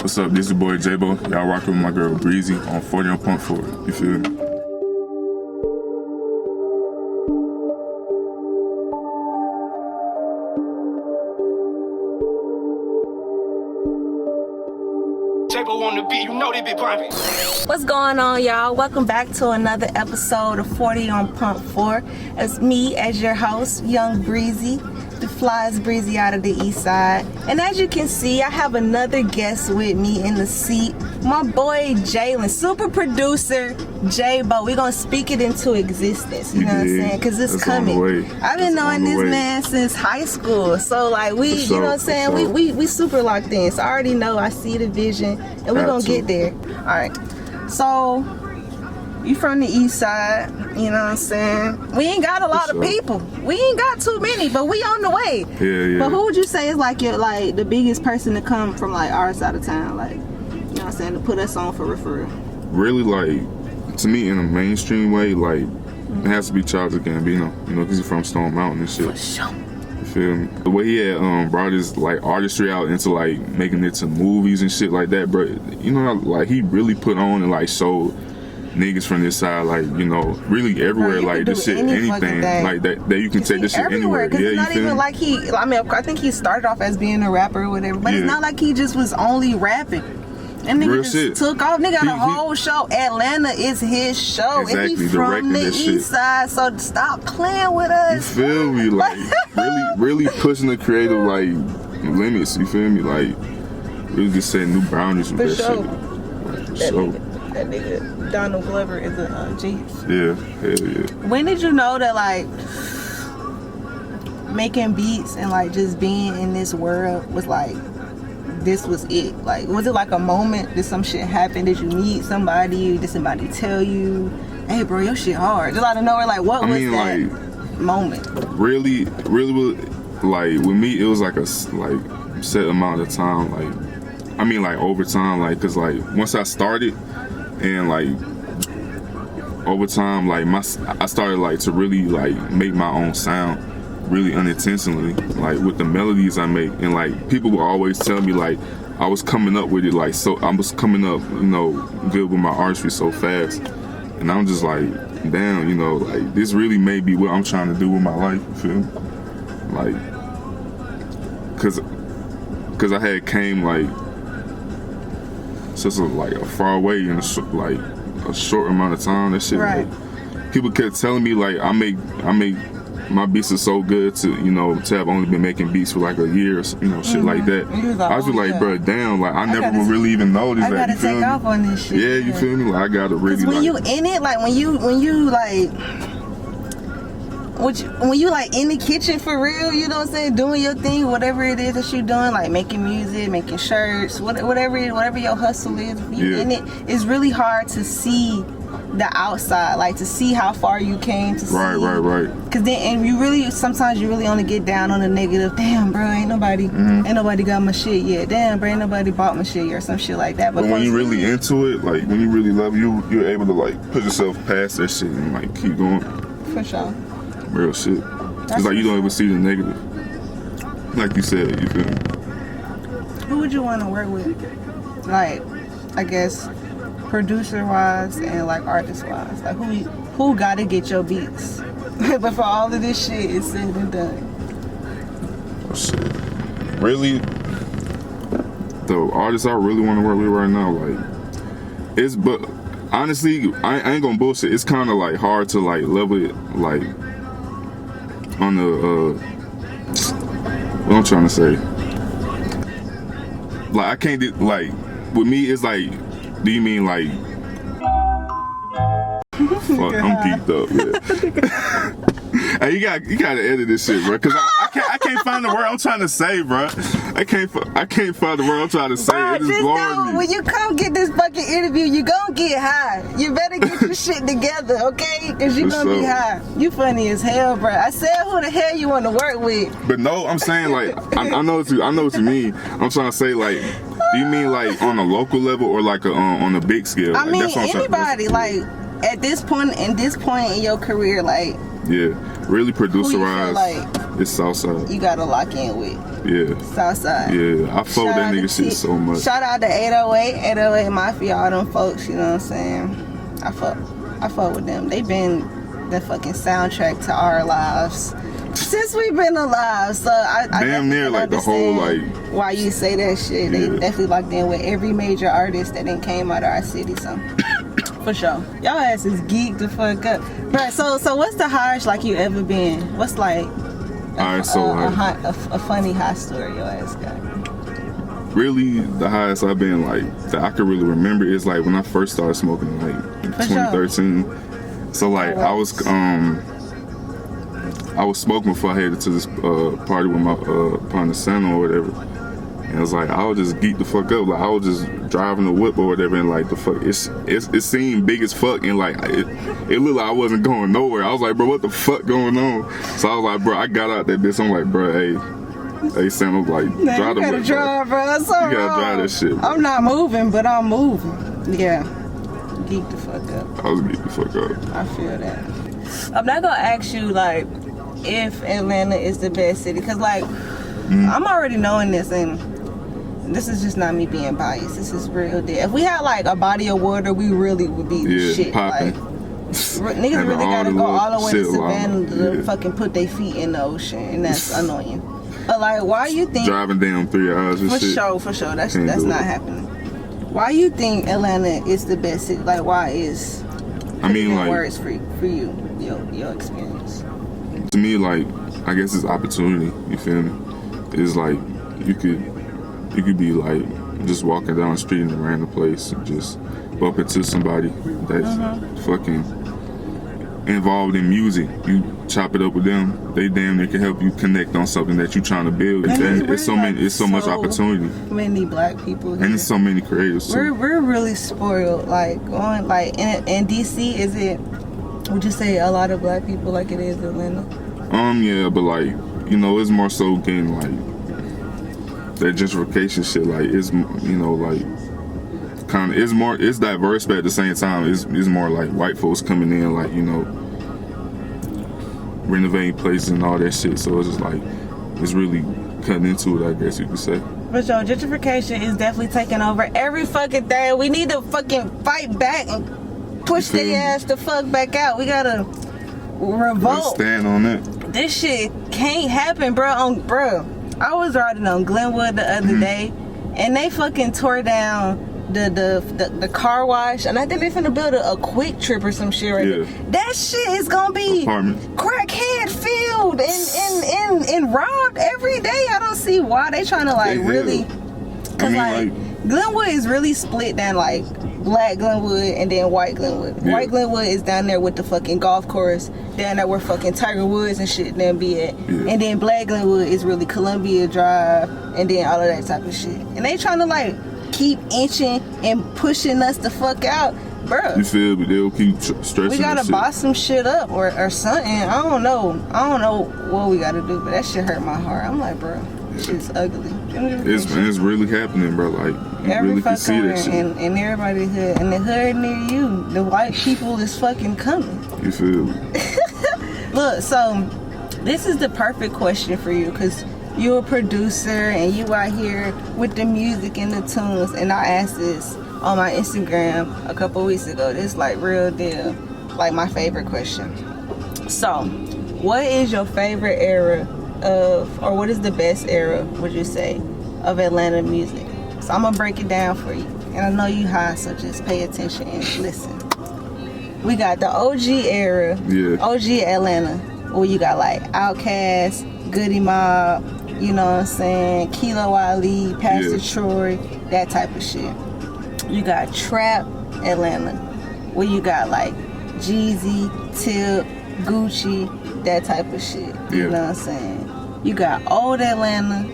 What's up? This is your boy Jaybo. Y'all rocking with my girl Breezy on 40onpump4. You feel me? Jaybo on the beat, you know they be pumping. What's going on, y'all? Welcome back to another episode of 40 on Pump 4. It's me as your host, Young Breezy, the flyest Breezy out of the east side. And as you can see, I have another guest with me in the seat, my boy Jalen, super producer Jaybo. We're gonna speak it into existence, you know what I'm saying? Because it's coming. I've been knowing this man since high school. So like you know what I'm saying? We super locked in. So I already know, I see the vision and we're gonna get there. Alright. So you from the east side, you know what I'm saying? We ain't got a lot of people. We ain't got too many, but we on the way. Yeah. But who would you say is like the biggest person to come from like our side of town, like, you know what I'm saying, to put us on for real? Really, like, to me in a mainstream way, like, it has to be Childish Gambino, you know, because he's from Stone Mountain and shit. For sure. You feel me? The way he had brought his like artistry out into like making it to movies and shit like that, bro. You know, like he really put on and like showed niggas from this side, like, you know, really everywhere, bro, like this shit, anything like that you can take this shit anywhere. Yeah, it's not even like I think he started off as being a rapper or whatever, but it's not like he just was only rapping. And nigga just took off. Nigga got a whole show. Atlanta is his show. Exactly, and he from the east side, so stop playing with us. You feel me? Like, really pushing the creative, like, limits. You feel me? Like, really just setting new boundaries with that shit. That nigga Donald Glover is a G. Yeah, hell yeah. When did you know that, like, making beats and, like, just being in this world was, like, this was it? Like, was it like a moment? Did some shit happen? Did you meet somebody? Did somebody tell you, hey bro, your shit hard? Just out of nowhere, like, what was that moment? Really, like, with me, it was like a set amount of time, like, I mean, like, over time, like, cause like, once I started, and like, over time, like, I started like to really like make my own sound, really unintentionally, like with the melodies I make, and like people would always tell me like I was coming up with it, like, so I was coming up, you know, good with my artistry so fast, and I'm just like, damn, you know, like this really may be what I'm trying to do with my life. You feel me? Like, cause I had came like such a far way in a short amount of time. That shit, right. Like, people kept telling me like I make my beats are so good to, you know, to have only been making beats for like a year, you know, shit like that. I was just like, bro, damn, like I never would really even notice that. I gotta take off on this shit. Yeah, you feel me? Like I gotta really. Cause when you in it, like when you like. When you like in the kitchen for real, you know what I'm saying, doing your thing, whatever it is that you're doing, like making music, making shirts, whatever your hustle is, you in it, it's really hard to see the outside, like to see how far you came to see. Right. Cause then, and sometimes you really only get down on the negative. Damn, bro, ain't nobody got my shit yet. Damn, bro, ain't nobody bought my shit yet, or some shit like that. But when you really into it, like when you really love you're able to like put yourself past that shit and like keep going. For sure. Real shit. It's like you don't even see the negative. Like you said, you feel me? Who would you want to work with? Like, I guess, producer-wise and like artist-wise. Like, who gotta get your beats before all of this shit is said and done? Oh shit. Really, the artist I really want to work with right now, like, but honestly, I ain't gonna bullshit. It's kind of like hard to like level it, like, on the what I'm trying to say, like I can't do, like, with me it's like, do you mean like fuck, I'm geeked up, yeah. Hey, you gotta edit this shit, bro, cause I can't find the word I'm trying to say, bro. I can't find the word I'm trying to say. Bro, it is blowing me. When you come get this fucking interview, you gon' get high. You better get your shit together, okay? Cause you gonna be high. You funny as hell, bro. I said, who the hell you want to work with? But no, I'm saying like I know what you mean. I'm trying to say, like, do you mean like on a local level or like on a big scale? I mean, that's what anybody, like, at this point in your career, like, Yeah, really Who you producerized. feel like It's Southside. you gotta lock in with? Yeah. Southside. Yeah, I fuck with that nigga shit so much. Shout out to 808 Mafia, all them folks, you know what I'm saying? I fuck with them. They been the fucking soundtrack to our lives since we've been alive. So I damn near like the whole like why you say that shit. They definitely locked in with every major artist that then came out of our city. So for sure, y'all ass is geeked the fuck up. Right. So what's the highest like you ever been? What's like a funny high story your ass got? Really, the highest I've been like that I can really remember is like when I first started smoking, like in 2013. Sure. So like I was smoking before I headed to this party with my partner Santa or whatever. And it was like I was just geeked the fuck up. Like I was just driving the whip or whatever, and like the fuck, it seemed big as fuck, and like it looked like I wasn't going nowhere. I was like, bro, what the fuck going on? So I was like, bro, I got out that bitch. I'm like, bro, hey, Santa, like, drive the whip, drive, bro. That's so you gotta drive that shit, bro. I'm not moving, but I'm moving. Yeah, geek the fuck up. I was geek the fuck up. I feel that. I'm not gonna ask you like if Atlanta is the best city, cause like I'm already knowing this, and this is just not me being biased. This is real deal. If we had like a body of water, we really would be the shit. Popping. Like niggas really gotta go all the way to Savannah to fucking put their feet in the ocean, and that's annoying. But like, why you think driving down 3 hours and shit? For sure. That's not happening. Why you think Atlanta is the best city? Like, why is? I mean, like, words for you, your experience. To me, like, I guess it's opportunity. You feel me? It's like you could be like just walking down the street in a random place and just bump into somebody that's fucking involved in music. You chop it up with them, they damn near can help you connect on something that you're trying to build. And it's so much opportunity. Many black people here. And there's so many creators too. We're really spoiled. Like going like in DC, is it? Would you say a lot of black people like it is in Atlanta? Yeah, but like, you know, it's more so getting like that gentrification shit. Like it's, you know, like kind of it's diverse, but at the same time it's more like white folks coming in, like, you know, renovating places and all that shit. So it's just like it's really cutting into it, I guess you could say. For sure, gentrification is definitely taking over every fucking thing. We need to fucking fight back and push their ass the fuck back out. We gotta revolt. Let's stand on that. This shit can't happen, bro. I was riding on Glenwood the other day, and they fucking tore down the car wash, and I think they finna build a quick trip or some shit right there. That shit is gonna be crackhead filled and robbed every day. I don't see why they trying to like really, cause like Glenwood is really split down like black Glenwood and then white Glenwood. White Glenwood is down there with the fucking golf course, down there where fucking Tiger Woods and shit then be at. And then black Glenwood is really Columbia Drive and then all of that type of shit. And they trying to like keep inching and pushing us the fuck out, bro. You feel me? They'll keep stressing. We gotta buy some shit up or something. I don't know what we gotta do, but that shit hurt my heart. I'm like, bro, shit's ugly. It's really happening, bro. Like, you really can see that shit. And everybody hood, and the hood near you, the white people is fucking coming. You feel me? Look, so this is the perfect question for you, because you're a producer and you out here with the music and the tunes. And I asked this on my Instagram a couple weeks ago. This like real deal, like my favorite question. So, what is your favorite era of, or what is the best era, would you say, of Atlanta music? So I'm gonna break it down for you, and I know you high, so just pay attention and listen. We got the OG era, OG Atlanta, where you got like Outkast, Goody Mob, you know what I'm saying, Kilo Ali, Pastor Troy, that type of shit. You got Trap Atlanta, where you got like Jeezy, Tip, Gucci, that type of shit. You know what I'm saying? You got Old Atlanta,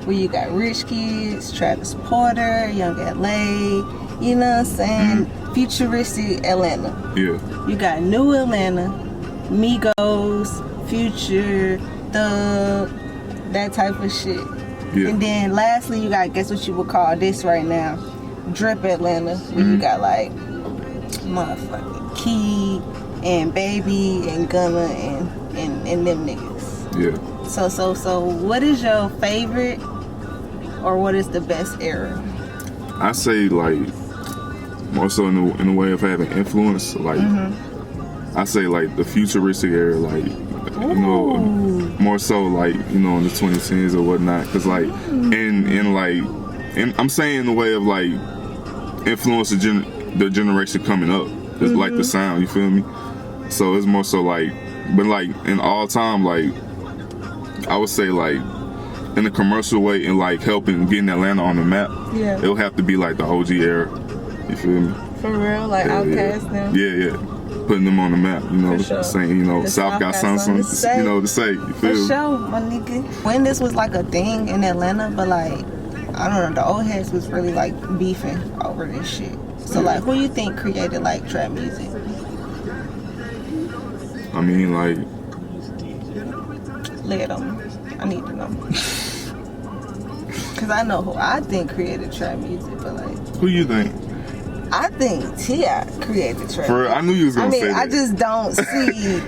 where you got Rich Kids, Travis Porter, Young LA, you know what I'm saying? Futuristic Atlanta. You got New Atlanta, Migos, Future, Thug, that type of shit. And then lastly, you got, guess what you would call this right now? Drip Atlanta, where you got like motherfucking Key and Baby and Gunna and and them niggas. Yeah. So what is your favorite or what is the best era? I say like more so in the way of having influence, like I say like the futuristic era, like you know, more so like you know in the 2010s or whatnot, because like and I'm saying in the way of like influence the generation coming up, it's like the sound, you feel me? So it's more so like, but like in all time, like I would say like in a commercial way and like helping getting Atlanta on the map, it'll have to be like the OG era, you feel me? For real, like Outkast them? Yeah, putting them on the map, you know, saying, you know, the South got something, you know, to say, you feel me? For sure, my nigga. When this was like a thing in Atlanta, but like, I don't know, the old heads was really like beefing over this shit. So like, who you think created like trap music? I mean, like, let them. I need to know. Cause I know who I think created trap music, but like, who you think? I think T.I. created trap. For I knew you was gonna say that. I just don't see.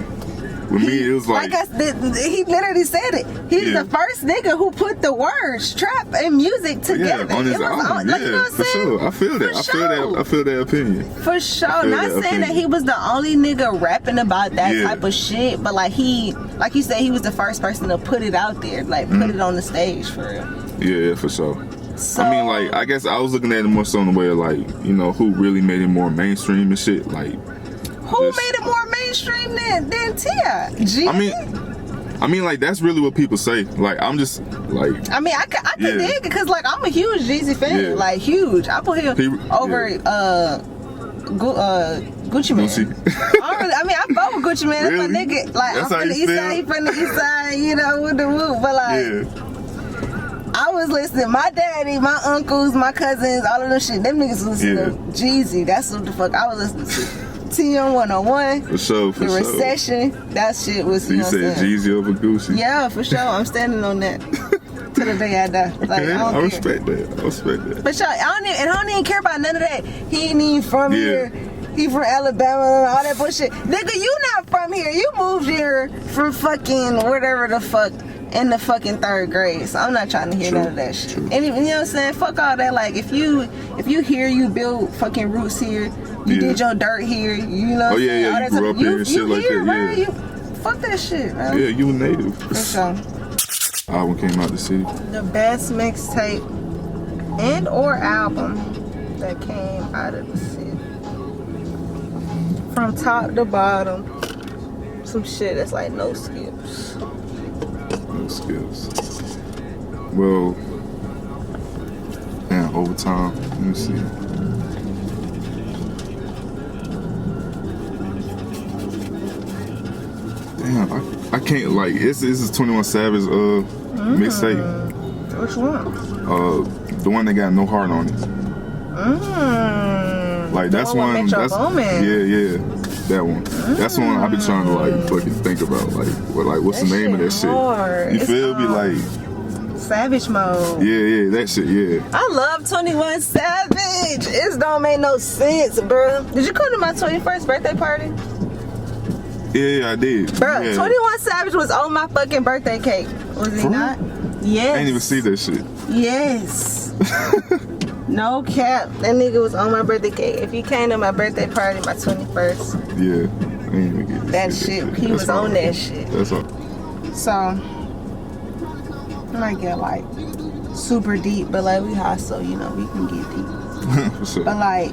With me, it was like I said, he literally said it. He's the first nigga who put the words trap and music together. Yeah, on his album. Like, you know what I'm for saying? sure. I feel that. I feel that opinion. For sure. Not saying that he was the only nigga rapping about that type of shit, but like like you said, he was the first person to put it out there, like put it on the stage for real. Yeah, for sure. So, I mean, like, I guess I was looking at it more so in the way of like, you know, who really made it more mainstream and shit. Like, who made it more mainstream than T.I.? I mean, like, that's really what people say. Like, I'm just, like... I mean, I can dig it, because, like, I'm a huge Jeezy fan. Like, huge. I put him over Gucci Mane. I fuck with Gucci Mane. Really? That's my nigga. Like, that's I'm from the east side, he from the east side, you know, with the whoop. But, like... I was listening, my daddy, my uncles, my cousins, all of them shit, them niggas listening to Jeezy. That's what the fuck I was listening to. TM 101. For sure. The Recession. That shit was, so you said Jeezy over Gucci? Yeah, for sure. I'm standing on that. To the day I die. Like, I respect that. But sure, I don't even care about none of that. He ain't even from here. He from Alabama and all that bullshit. Nigga, you not from here. You moved here from fucking whatever the fuck. In the fucking 3rd grade, so I'm not trying to hear none of that shit. And you know what I'm saying? Fuck all that. Like, if you here, you build fucking roots here. You did your dirt here. You know what I'm saying? Yeah, you grew up here and shit like that. Bro, you fuck that shit, bro. Yeah, you a native. For sure. Album came out the city. The best mixtape and or album that came out of the city. From top to bottom, some shit that's like no skips. No skips. Well, overtime. Let me see. Damn, I can't like. This is 21 Savage mixtape. Which one? The one that got No Heart on it. Like that's one. That's that one. That's one I've been trying to like fucking think about. Like what's the name of that shit? You feel me? Like Savage Mode. Yeah, that shit. Yeah. I love 21 Savage. It don't make no sense, bro. Did you come to my 21st birthday party? Yeah, I did. Bro, 21 Savage was on my fucking birthday cake. Was he not? Yes. I didn't even see that shit. Yes. No cap. That nigga was on my birthday cake. If you came to my birthday party, my 21st. Yeah. I didn't even get that shit. He was on that shit. That's all. So, I might get like super deep, but like we hot, so you know we can get deep. For sure. But like,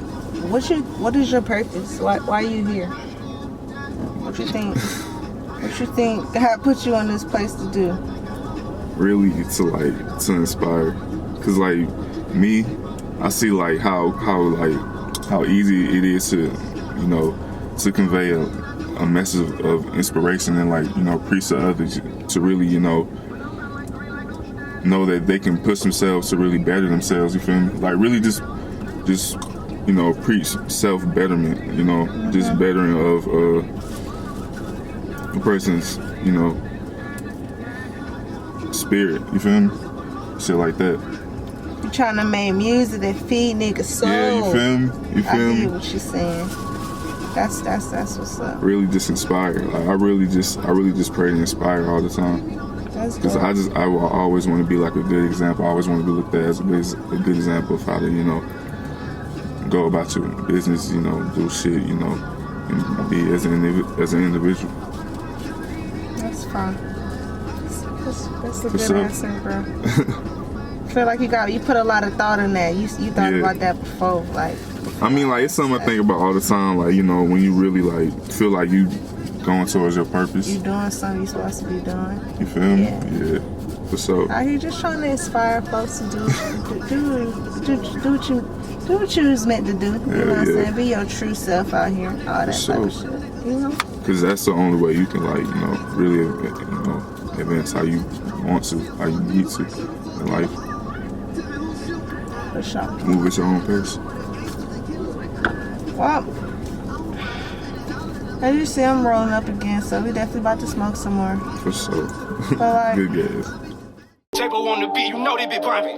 what is your purpose? Why are you here? What you think? What you think God put you on this place to do? Really to inspire, cause like me, I see like how easy it is to, you know, to convey a message of inspiration and like, you know, preach to others to really, you know that they can push themselves to really better themselves. You feel me? Like really just you know, preach self betterment. You know, just bettering of a person's, you know, spirit. You feel me? Shit like that. You trying to make music that feed niggas soul. Yeah, you feel me? I hear what you're saying. That's what's up. Really just inspire. Like I really just pray to inspire all the time. That's Because good. I will always want to be like a good example. I always want to be looked at as a good example of how to, you know, go about your business, you know, do shit, you know, and be as an individual. That's fine. That's a For good sure. answer, bro. I feel like you put a lot of thought in that. You thought Yeah. about that before, like. I mean, like, it's something I think about all the time. Like, you know, when you really, like, feel like you going towards your purpose. You doing something you supposed to be doing. You feel me? Yeah. Yeah. For sure. Are you just trying to inspire folks to do what you was meant to do? You know what I'm saying? Be your true self out here. All that type of shit. You know? Because that's the only way you can, like, you know, really, you know, advance how you want to, how you need to in life. For sure. Move at your own pace. Well, as you see, I'm rolling up again, so we definitely about to smoke some more. For sure. But like, Good gas. Jaybo on the beat, you know they be bumping.